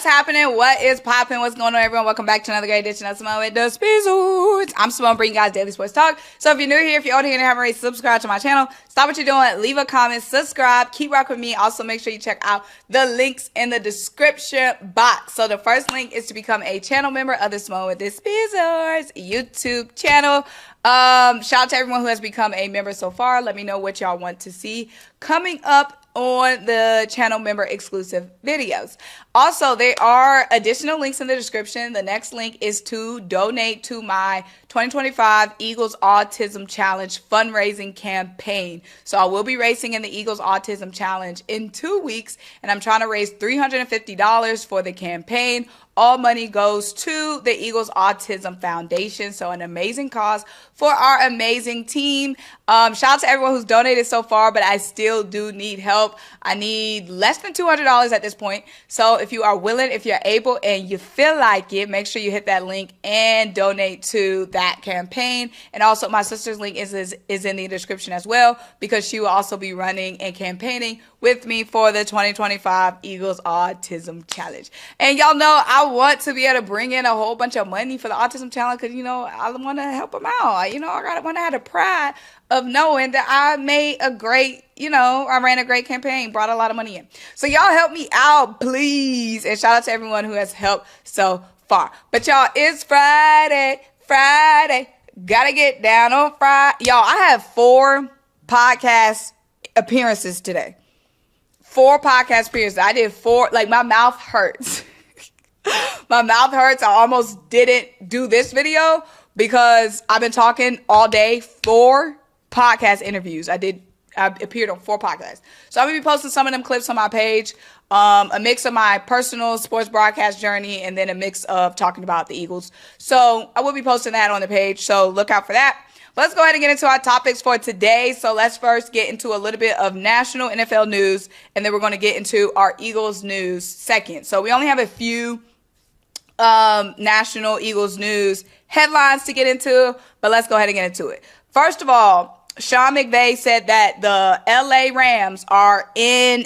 happening? What is popping? What's going on, everyone? Welcome back to another great edition of Symone with the Spizzles. I'm Symone, bringing you guys daily sports talk. So if you're new here, if you're old here and haven't already subscribed to my channel, stop what you're doing, leave a comment, subscribe, keep rocking with me. Also, make sure you check out the links in the description box. So the first link is to become a channel member of the Symone with the Spizzles YouTube channel. Shout out to everyone who has become a member so far. Let me know what y'all want to see coming up on the channel member exclusive videos. Also, there are additional links in the description. The next link is to donate to my 2025 Eagles Autism Challenge fundraising campaign. So I will be racing in the Eagles Autism Challenge in 2 weeks, and I'm trying to raise $350 for the campaign. All money goes to the Eagles Autism Foundation. So an amazing cause for our amazing team. Shout out to everyone who's donated so far, but I still do need help. I need less than $200 at this point. So if you are willing, if you're able, and you feel like it, make sure you hit that link and donate to that campaign. And also my sister's link is in the description as well, because she will also be running and campaigning with me for the 2025 Eagles Autism Challenge. And y'all know I want to be able to bring in a whole bunch of money for the Autism Challenge because, you know, I want to help them out. You know, I want to have the pride of knowing that I made a great, I ran a great campaign, brought a lot of money in. So y'all help me out, please. And shout out to everyone who has helped so far. But y'all, it's Friday. Gotta get down on Friday. Y'all, I have 4 podcast appearances today. 4 podcast appearances. I did 4. Like, my mouth hurts. My mouth hurts. I almost didn't do this video because I've been talking all day. 4 podcast interviews. I appeared on 4 podcasts. So I'm going to be posting some of them clips on my page. A mix of my personal sports broadcast journey and then a mix of talking about the Eagles. So I will be posting that on the page. So look out for that. Let's go ahead and get into our topics for today. So let's first get into a little bit of national NFL news, and then we're going to get into our Eagles news second. So we only have a few national Eagles news headlines to get into, but let's go ahead and get into it. First of all, Sean McVay said that the LA Rams are in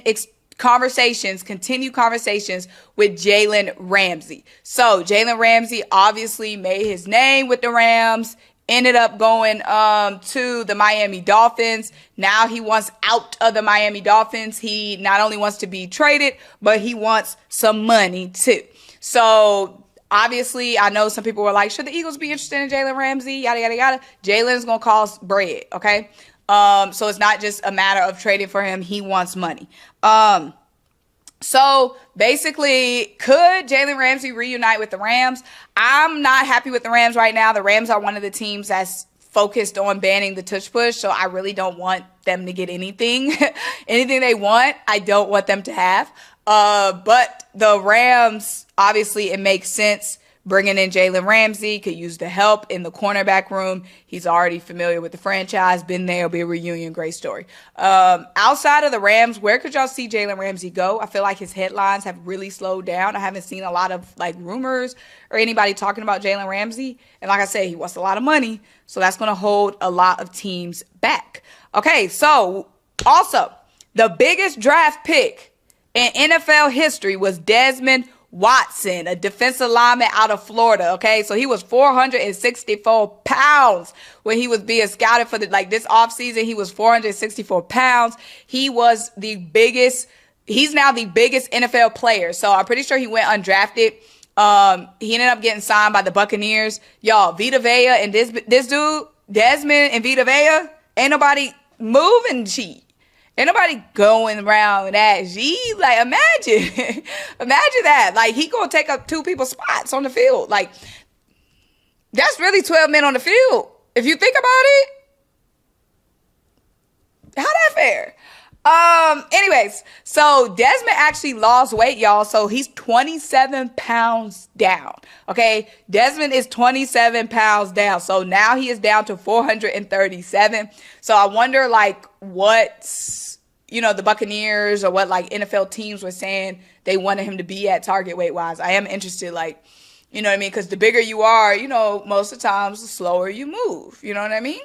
continued conversations with Jalen Ramsey. So Jaylen Ramsey obviously made his name with the Rams, ended up going to the Miami Dolphins. Now he wants out of the Miami Dolphins. He not only wants to be traded, but he wants some money too. So obviously, I know some people were like, should the Eagles be interested in Jalen Ramsey? Yada, yada, yada. Jalen's going to cost bread, okay? So it's not just a matter of trading for him. He wants money. So basically, could Jalen Ramsey reunite with the Rams? I'm not happy with the Rams right now. The Rams are one of the teams that's focused on banning the tush push, so I really don't want them to get anything. Anything they want, I don't want them to have. But the Rams, obviously, it makes sense. Bringing in Jalen Ramsey, could use the help in the cornerback room. He's already familiar with the franchise, been there, it'll be a reunion, great story. Outside of the Rams, where could y'all see Jalen Ramsey go? I feel like his headlines have really slowed down. I haven't seen a lot of rumors or anybody talking about Jalen Ramsey. And like I said, he wants a lot of money, so that's going to hold a lot of teams back. Okay, so also, the biggest draft pick in NFL history was Desmond Watson, a defensive lineman out of Florida. Okay, so he was 464 pounds when he was being scouted for this offseason. He was 464 pounds. He was the biggest. He's now the biggest NFL player. So I'm pretty sure he went undrafted. He ended up getting signed by the Buccaneers. Y'all, Vita Vea and this dude, Desmond and Vita Vea, ain't nobody moving cheat. Ain't nobody going around that G. Like, imagine that. Like, he gonna take up 2 people's spots on the field. Like, that's really 12 men on the field. If you think about it, how that fair? Anyways, so Desmond actually lost weight, y'all. So he's 27 pounds down. Okay, Desmond is 27 pounds down. So now he is down to 437. So I wonder, what's the Buccaneers or what NFL teams were saying they wanted him to be at target weight wise. I am interested, you know what I mean? Because the bigger you are, most of the times the slower you move. You know what I mean?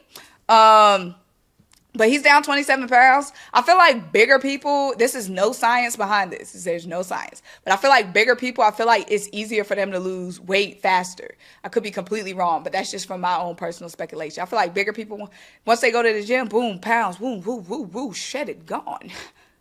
But he's down 27 pounds. I feel like bigger people, this is no science behind this. There's no science. But I feel like bigger people, I feel like it's easier for them to lose weight faster. I could be completely wrong, but that's just from my own personal speculation. I feel like bigger people, once they go to the gym, boom, pounds, woo, woo, woo, woo, shedded, gone,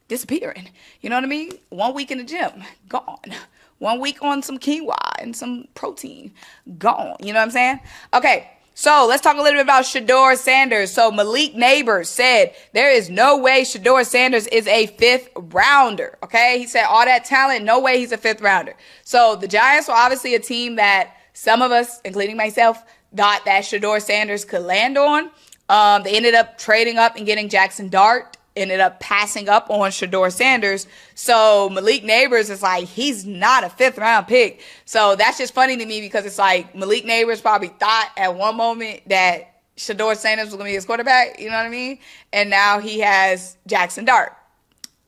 disappearing. You know what I mean? 1 week in the gym, gone. 1 week on some quinoa and some protein, gone. You know what I'm saying? Okay. So let's talk a little bit about Shador Sanders. So Malik Neighbors said there is no way Shador Sanders is a 5th rounder. Okay. He said all that talent, no way he's a 5th rounder. So the Giants were obviously a team that some of us, including myself, thought that Shador Sanders could land on. They ended up trading up and getting Jackson Dart. Ended up passing up on Shador Sanders. So Malik Neighbors is like, he's not a 5th round pick. So that's just funny to me because it's like Malik Neighbors probably thought at one moment that Shador Sanders was going to be his quarterback. You know what I mean? And now he has Jackson Dart.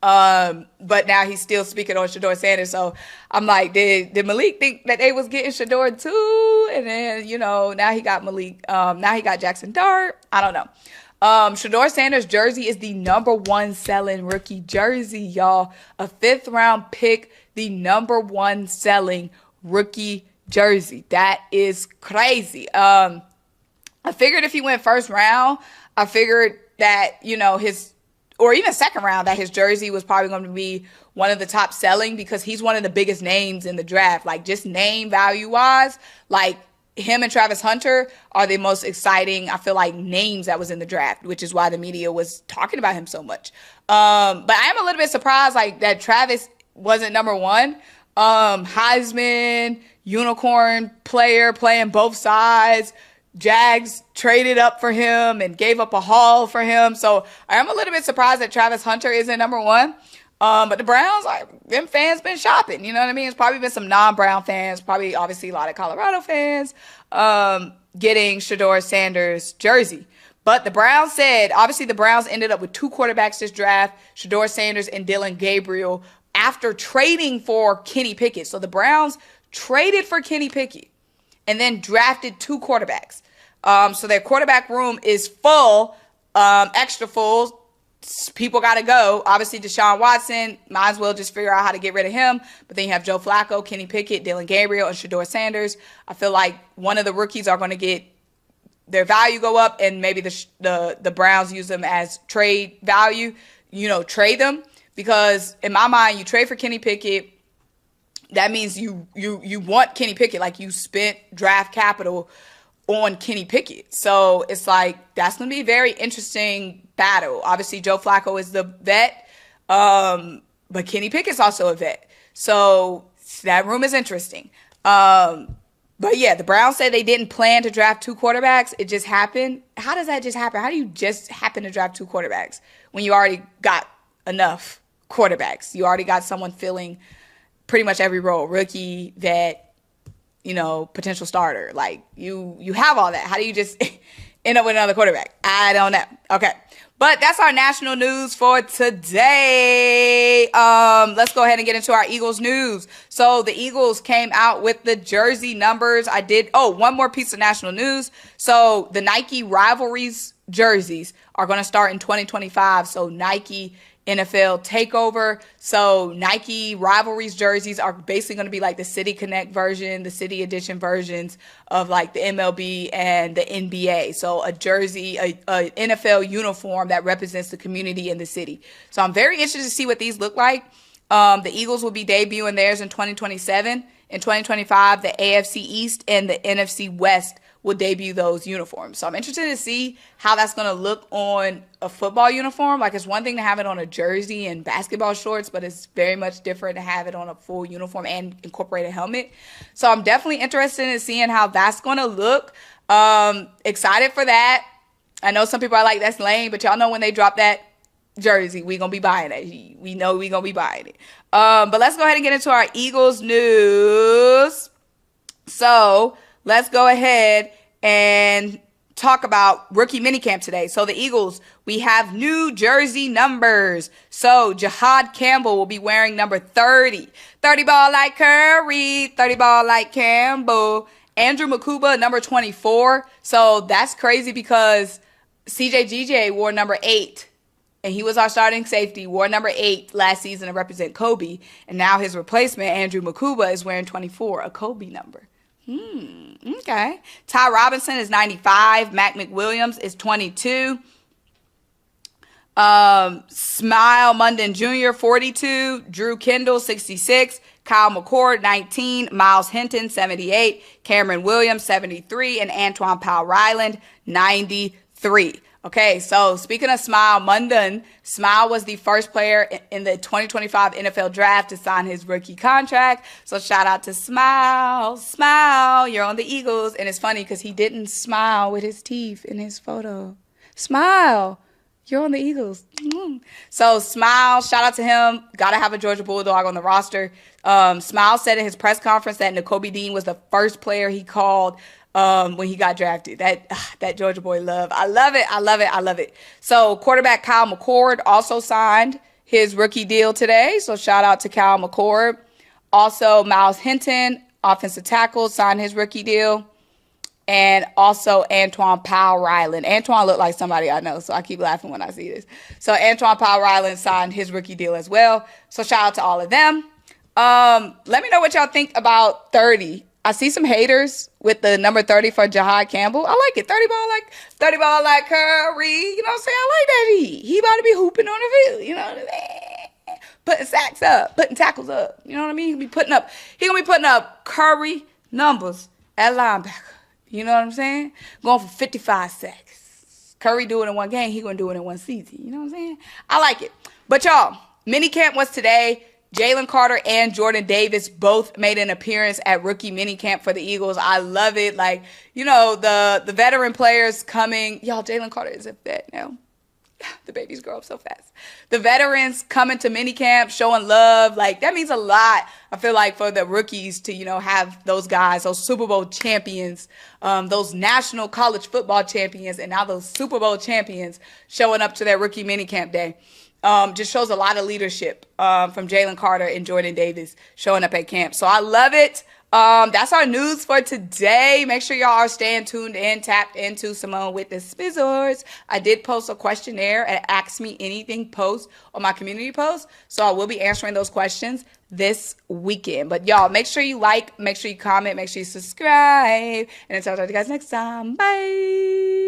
But now he's still speaking on Shador Sanders. So I'm like, did Malik think that they was getting Shador too? And then, you know, now he got Malik. Now he got Jackson Dart. I don't know. Shador Sanders jersey is the #1 selling rookie jersey, y'all. A 5th round pick, the #1 selling rookie jersey. That is crazy. I figured if he went 1st round, I figured that, you know, or even 2nd round, that his jersey was probably going to be one of the top selling because he's one of the biggest names in the draft. Like, just name value wise, like, him and Travis Hunter are the most exciting, I feel like, names that was in the draft, which is why the media was talking about him so much. But I am a little bit surprised, like, that Travis wasn't #1. Heisman, unicorn player, playing both sides. Jags traded up for him and gave up a haul for him. So I am a little bit surprised that Travis Hunter isn't #1. But the Browns, like, them fans been shopping. You know what I mean? It's probably been some non-Brown fans, probably obviously a lot of Colorado fans, getting Shador Sanders jersey. But the Browns said, obviously the Browns ended up with 2 quarterbacks this draft, Shador Sanders and Dillon Gabriel, after trading for Kenny Pickett. So the Browns traded for Kenny Pickett and then drafted 2 quarterbacks. So their quarterback room is full, extra full. People got to go. Obviously, Deshaun Watson, might as well just figure out how to get rid of him. But then you have Joe Flacco, Kenny Pickett, Dillon Gabriel, and Shador Sanders. I feel like one of the rookies are going to get their value go up, and maybe the Browns use them as trade value. You know, trade them, because in my mind, you trade for Kenny Pickett. That means you want Kenny Pickett, like you spent draft capital on Kenny Pickett. So it's like, that's going to be a very interesting battle. Obviously, Joe Flacco is the vet, but Kenny Pickett's also a vet. So that room is interesting. But yeah, the Browns said they didn't plan to draft 2 quarterbacks. It just happened. How does that just happen? How do you just happen to draft 2 quarterbacks when you already got enough quarterbacks? You already got someone filling pretty much every role, rookie, vet, you know, potential starter. Like, you have all that. How do you just end up with another quarterback? I don't know. Okay. But that's our national news for today. Let's go ahead and get into our Eagles news. So the Eagles came out with the jersey numbers. One more piece of national news. So the Nike rivalries jerseys are going to start in 2025. So Nike NFL takeover. So Nike rivalries jerseys are basically going to be like the City Connect version, the City Edition versions of like the MLB and the NBA. So a jersey, a NFL uniform that represents the community and the city. So I'm very interested to see what these look like. The Eagles will be debuting theirs in 2027. In 2025, the AFC East and the NFC West will debut those uniforms. So I'm interested to see how that's going to look on a football uniform. Like, it's one thing to have it on a jersey and basketball shorts, but it's very much different to have it on a full uniform and incorporate a helmet. So I'm definitely interested in seeing how that's going to look. Excited for that. I know some people are like, that's lame, but y'all know when they drop that jersey, we going to be buying it. We know we going to be buying it. But let's go ahead and get into our Eagles news. So let's go ahead and talk about rookie minicamp today. So the Eagles, we have new jersey numbers. So Jahad Campbell will be wearing number 30. 30 ball like Curry, 30 ball like Campbell. Andrew Makuba, number 24. So that's crazy because CJGJ wore number 8. And he was our starting safety, wore number 8 last season to represent Kobe. And now his replacement, Andrew Makuba, is wearing 24, a Kobe number. Okay. Ty Robinson is 95. Mac McWilliams is 22. Smile Munden Jr., 42. Drew Kendall, 66. Kyle McCord, 19. Miles Hinton, 78. Cameron Williams, 73. And Antoine Powell-Ryland, 93. Okay, so speaking of Smile Munden, Smile was the first player in the 2025 NFL Draft to sign his rookie contract. So shout out to Smile. Smile, you're on the Eagles. And it's funny because he didn't smile with his teeth in his photo. Smile, you're on the Eagles. So Smile, shout out to him. Got to have a Georgia Bulldog on the roster. Smile said in his press conference that Nakobe Dean was the first player he called when he got drafted. That Georgia boy love. I love it. I love it. I love it. So quarterback Kyle McCord also signed his rookie deal today. So shout out to Kyle McCord. Also Miles Hinton, offensive tackle, signed his rookie deal. And also Antoine Powell-Ryland. Antoine looked like somebody I know, so I keep laughing when I see this. So Antoine Powell-Ryland signed his rookie deal as well. So shout out to all of them. Let me know what y'all think about 30. I see some haters with the number 30 for Jahad Campbell. I like it. 30 ball like Curry. You know what I'm saying? I like that. He about to be hooping on the field. You know what I mean? Putting sacks up, putting tackles up. You know what I mean? He gonna be putting up Curry numbers at linebacker. You know what I'm saying? Going for 55 sacks. Curry do it in one game. He gonna do it in one season. You know what I'm saying? I like it. But y'all, minicamp was today. Jalen Carter and Jordan Davis both made an appearance at rookie minicamp for the Eagles. I love it. Like, you know, the veteran players coming. Y'all, Jalen Carter is a vet now. The babies grow up so fast. The veterans coming to minicamp, showing love. Like, that means a lot, I feel like, for the rookies to, you know, have those guys, those Super Bowl champions, those national college football champions, and now those Super Bowl champions showing up to their rookie minicamp day. Just shows a lot of leadership from Jalen Carter and Jordan Davis showing up at camp. So I love it. That's our news for today. Make sure y'all are staying tuned and tapped into Symone with the Spizzors. I did post a questionnaire at Ask Me Anything post on my community post. So I will be answering those questions this weekend. But y'all, make sure you like, make sure you comment, make sure you subscribe. And until I talk to you guys next time. Bye.